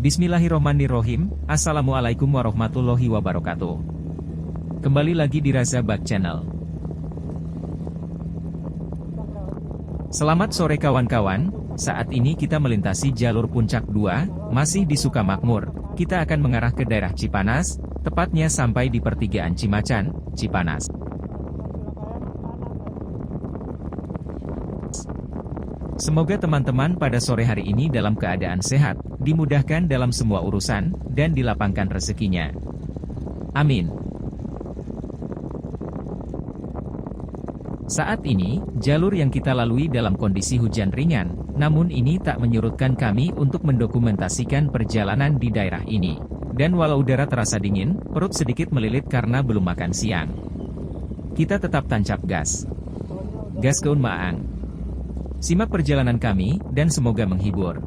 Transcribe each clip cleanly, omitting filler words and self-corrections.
Bismillahirrohmanirrohim, Assalamualaikum warahmatullahi wabarakatuh. Kembali lagi di Raza Bag Channel. Selamat sore kawan-kawan, saat ini kita melintasi jalur Puncak 2, masih di Sukamakmur. Kita akan mengarah ke daerah Cipanas, tepatnya sampai di pertigaan Cimacan, Cipanas. Semoga teman-teman pada sore hari ini dalam keadaan sehat, dimudahkan dalam semua urusan, dan dilapangkan rezekinya. Amin. Saat ini, jalur yang kita lalui dalam kondisi hujan ringan, namun ini tak menyurutkan kami untuk mendokumentasikan perjalanan di daerah ini. Dan walau udara terasa dingin, perut sedikit melilit karena belum makan siang. Kita tetap tancap gas. Gaskeun maang. Simak perjalanan kami, dan semoga menghibur.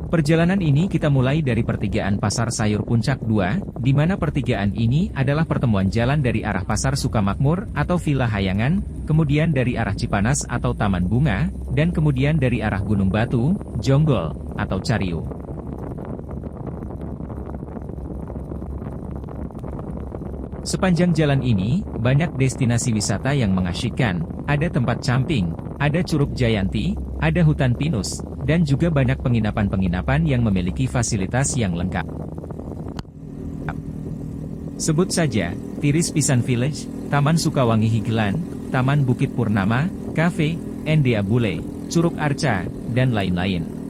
Perjalanan ini kita mulai dari pertigaan Pasar Sayur Puncak 2, di mana pertigaan ini adalah pertemuan jalan dari arah Pasar Sukamakmur atau Villa Hayangan, kemudian dari arah Cipanas atau Taman Bunga, dan kemudian dari arah Gunung Batu, Jonggol, atau Cariu. Sepanjang jalan ini, banyak destinasi wisata yang mengasyikkan, ada tempat camping, ada Curug Jayanti, ada hutan pinus, dan juga banyak penginapan-penginapan yang memiliki fasilitas yang lengkap. Sebut saja, Tiris Pisan Village, Taman Sukawangi Higelan, Taman Bukit Purnama, Cafe, Endea Bule, Curug Arca, dan lain-lain.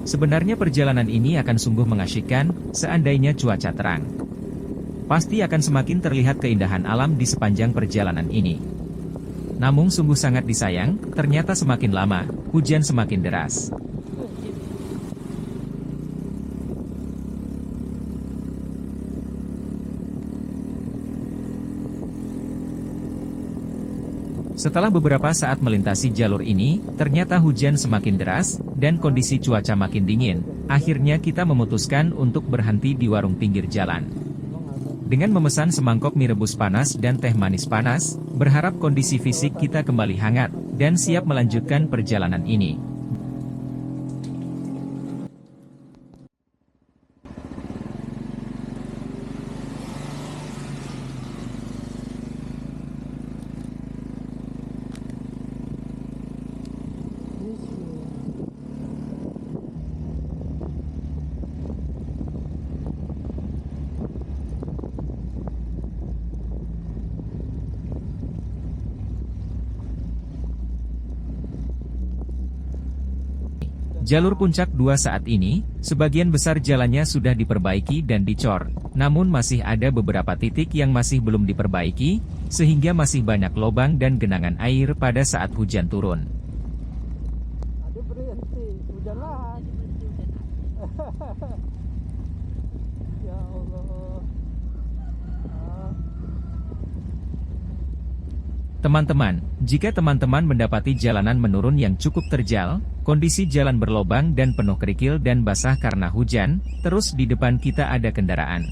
Sebenarnya perjalanan ini akan sungguh mengasyikkan, seandainya cuaca terang. Pasti akan semakin terlihat keindahan alam di sepanjang perjalanan ini. Namun sungguh sangat disayang, ternyata semakin lama, hujan semakin deras. Setelah beberapa saat melintasi jalur ini, ternyata hujan semakin deras, dan kondisi cuaca makin dingin. Akhirnya kita memutuskan untuk berhenti di warung pinggir jalan. Dengan memesan semangkok mie rebus panas dan teh manis panas, berharap kondisi fisik kita kembali hangat, dan siap melanjutkan perjalanan ini. Jalur Puncak 2 saat ini, sebagian besar jalannya sudah diperbaiki dan dicor, namun masih ada beberapa titik yang masih belum diperbaiki, sehingga masih banyak lubang dan genangan air pada saat hujan turun. Ya Allah. Teman-teman, jika teman-teman mendapati jalanan menurun yang cukup terjal, kondisi jalan berlobang dan penuh kerikil dan basah karena hujan, terus di depan kita ada kendaraan.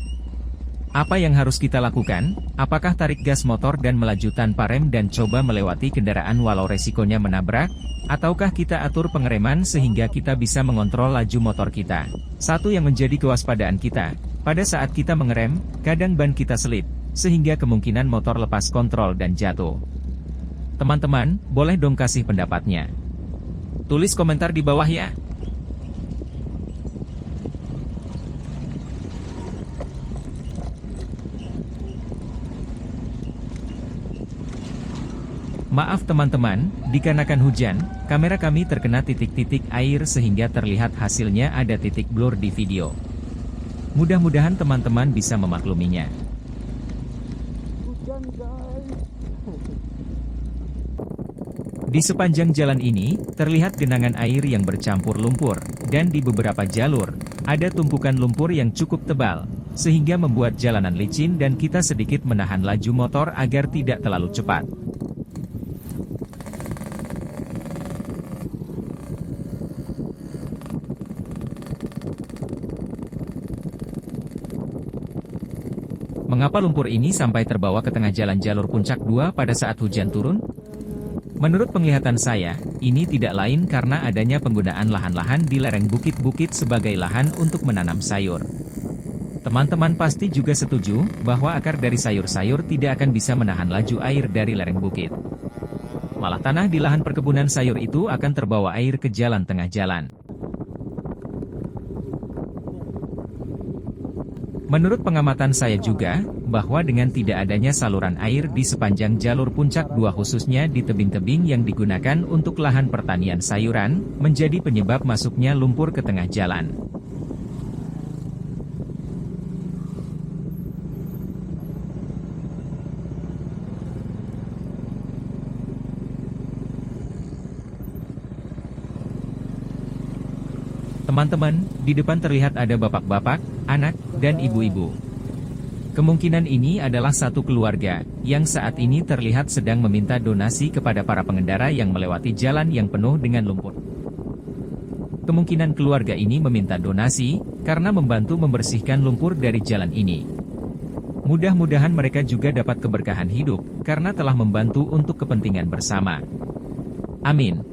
Apa yang harus kita lakukan? Apakah tarik gas motor dan melaju tanpa rem dan coba melewati kendaraan walau resikonya menabrak? Ataukah kita atur pengereman sehingga kita bisa mengontrol laju motor kita? Satu yang menjadi kewaspadaan kita, pada saat kita mengerem, kadang ban kita selip, sehingga kemungkinan motor lepas kontrol dan jatuh. Teman-teman, boleh dong kasih pendapatnya. Tulis komentar di bawah ya. Maaf teman-teman, dikarenakan hujan, kamera kami terkena titik-titik air sehingga terlihat hasilnya ada titik blur di video. Mudah-mudahan teman-teman bisa memakluminya. Hujan guys. Di sepanjang jalan ini, terlihat genangan air yang bercampur lumpur, dan di beberapa jalur, ada tumpukan lumpur yang cukup tebal, sehingga membuat jalanan licin dan kita sedikit menahan laju motor agar tidak terlalu cepat. Mengapa lumpur ini sampai terbawa ke tengah jalan jalur puncak 2 pada saat hujan turun? Menurut penglihatan saya, ini tidak lain karena adanya penggunaan lahan-lahan di lereng bukit-bukit sebagai lahan untuk menanam sayur. Teman-teman pasti juga setuju bahwa akar dari sayur-sayur tidak akan bisa menahan laju air dari lereng bukit. Malah tanah di lahan perkebunan sayur itu akan terbawa air ke jalan tengah jalan. Menurut pengamatan saya juga, bahwa dengan tidak adanya saluran air di sepanjang jalur puncak 2 khususnya di tebing-tebing yang digunakan untuk lahan pertanian sayuran, menjadi penyebab masuknya lumpur ke tengah jalan. Teman-teman, di depan terlihat ada bapak-bapak, anak, dan ibu-ibu. Kemungkinan ini adalah satu keluarga, yang saat ini terlihat sedang meminta donasi kepada para pengendara yang melewati jalan yang penuh dengan lumpur. Kemungkinan keluarga ini meminta donasi, karena membantu membersihkan lumpur dari jalan ini. Mudah-mudahan mereka juga dapat keberkahan hidup, karena telah membantu untuk kepentingan bersama. Amin.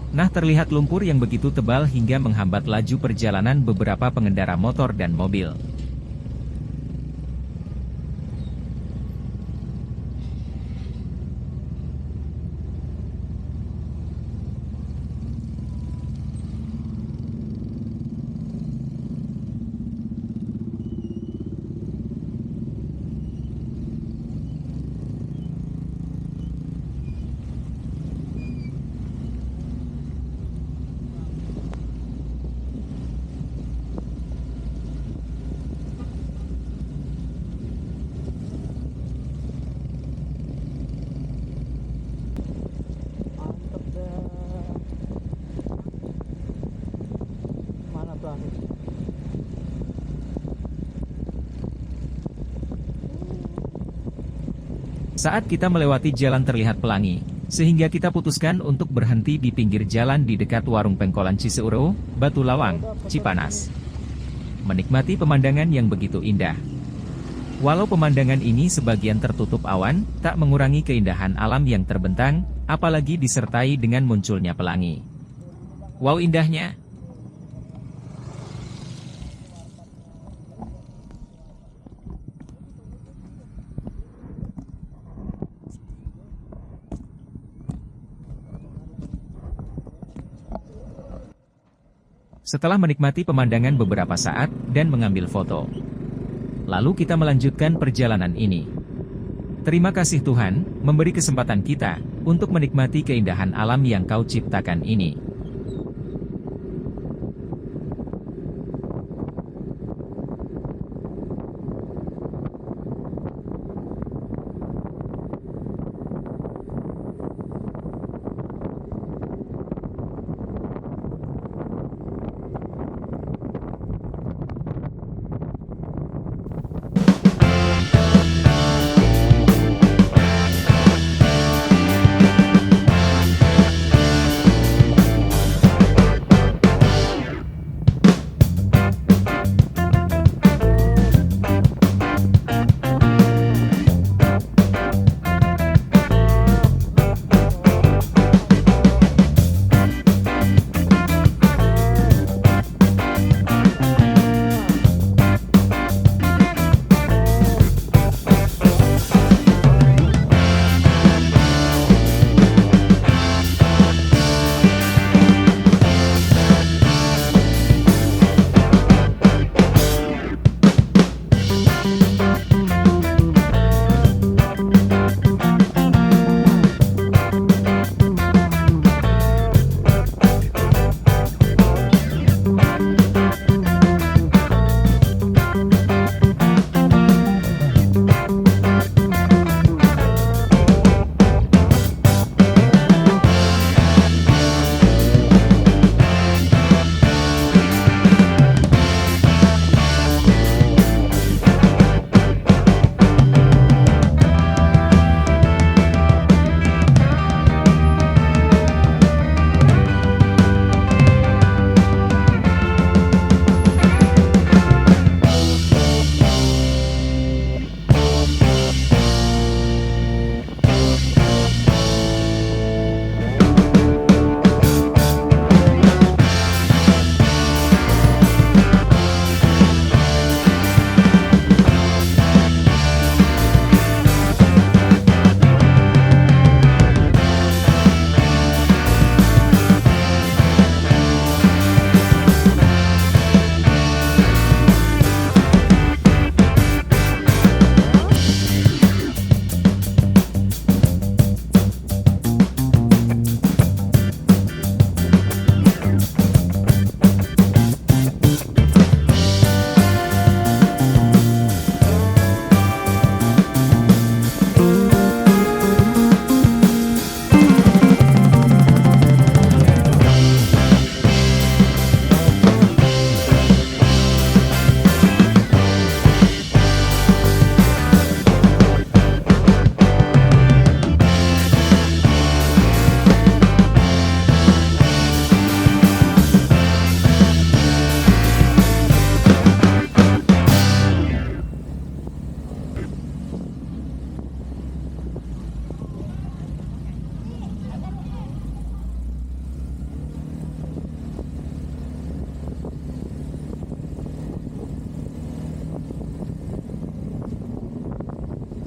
Nah, terlihat lumpur yang begitu tebal hingga menghambat laju perjalanan beberapa pengendara motor dan mobil. Mantep dah. Mana tuh angin? Saat kita melewati jalan terlihat pelangi, sehingga kita putuskan untuk berhenti di pinggir jalan di dekat warung pengkolan Ciseuro, Batu Lawang, Cipanas. Menikmati pemandangan yang begitu indah. Walau pemandangan ini sebagian tertutup awan, tak mengurangi keindahan alam yang terbentang, apalagi disertai dengan munculnya pelangi. Wow, indahnya! Setelah menikmati pemandangan beberapa saat dan mengambil foto, lalu kita melanjutkan perjalanan ini. Terima kasih Tuhan, memberi kesempatan kita untuk menikmati keindahan alam yang Kau ciptakan ini.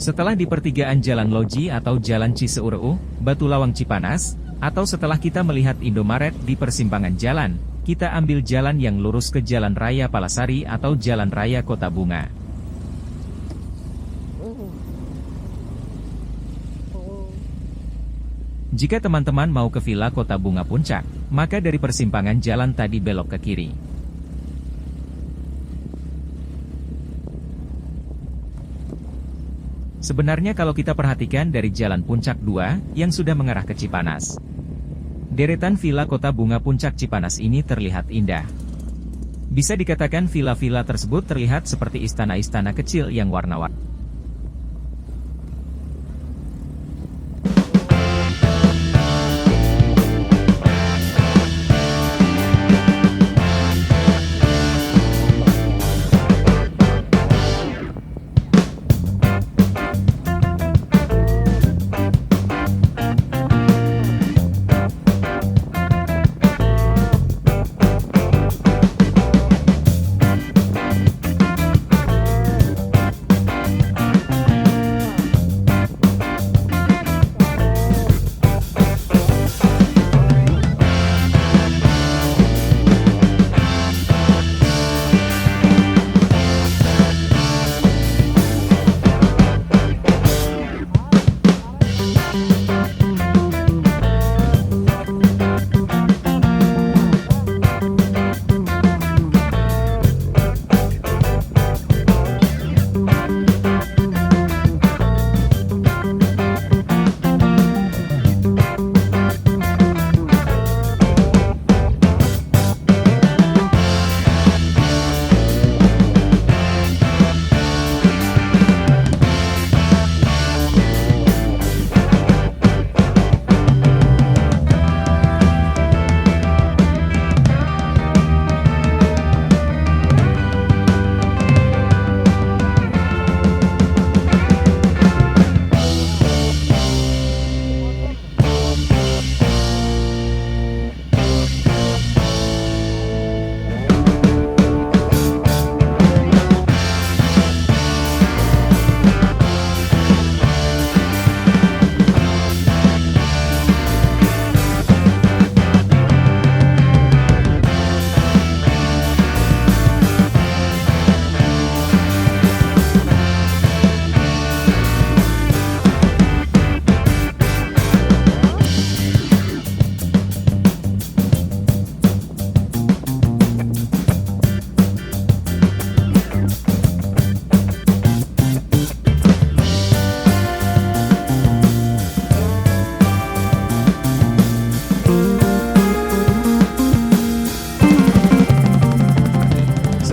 Setelah di pertigaan Jalan Loji atau Jalan Ciseureuh, Batu Lawang Cipanas, atau setelah kita melihat Indomaret di persimpangan jalan, kita ambil jalan yang lurus ke Jalan Raya Palasari atau Jalan Raya Kota Bunga. Jika teman-teman mau ke Villa Kota Bunga Puncak, maka dari persimpangan jalan tadi belok ke kiri. Sebenarnya kalau kita perhatikan dari Jalan Puncak 2, yang sudah mengarah ke Cipanas, deretan Villa Kota Bunga Puncak Cipanas ini terlihat indah. Bisa dikatakan villa-villa tersebut terlihat seperti istana-istana kecil yang warna-warni.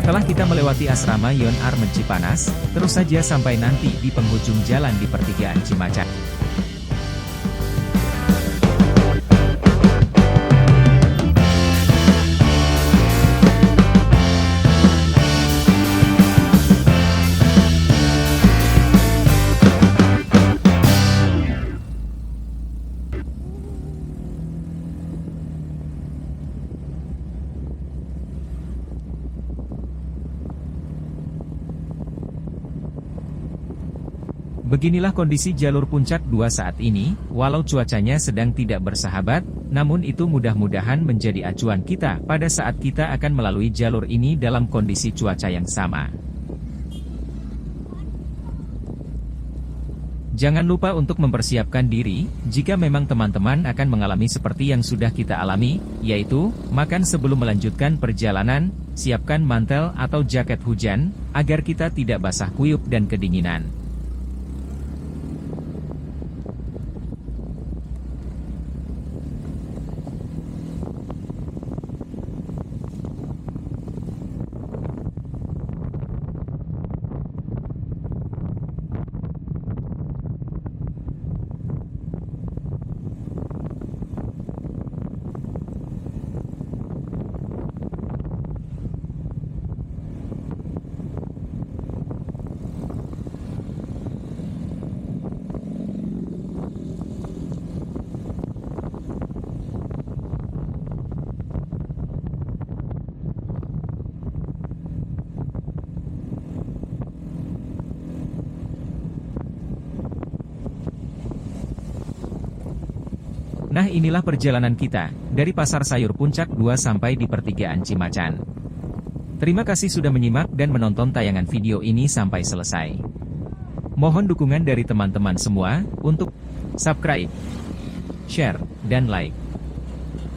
Setelah kita melewati asrama Yon Armen Cipanas, terus saja sampai nanti di penghujung jalan di pertigaan Cimacan. Beginilah kondisi jalur puncak 2 saat ini, walau cuacanya sedang tidak bersahabat, namun itu mudah-mudahan menjadi acuan kita pada saat kita akan melalui jalur ini dalam kondisi cuaca yang sama. Jangan lupa untuk mempersiapkan diri, jika memang teman-teman akan mengalami seperti yang sudah kita alami, yaitu, makan sebelum melanjutkan perjalanan, siapkan mantel atau jaket hujan, agar kita tidak basah kuyup dan kedinginan. Nah, inilah perjalanan kita, dari Pasar Sayur Puncak 2 sampai di pertigaan Cimacan. Terima kasih sudah menyimak dan menonton tayangan video ini sampai selesai. Mohon dukungan dari teman-teman semua, untuk subscribe, share, dan like.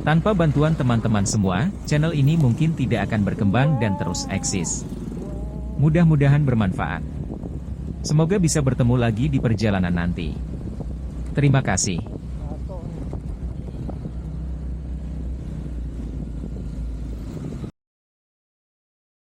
Tanpa bantuan teman-teman semua, channel ini mungkin tidak akan berkembang dan terus eksis. Mudah-mudahan bermanfaat. Semoga bisa bertemu lagi di perjalanan nanti. Terima kasih.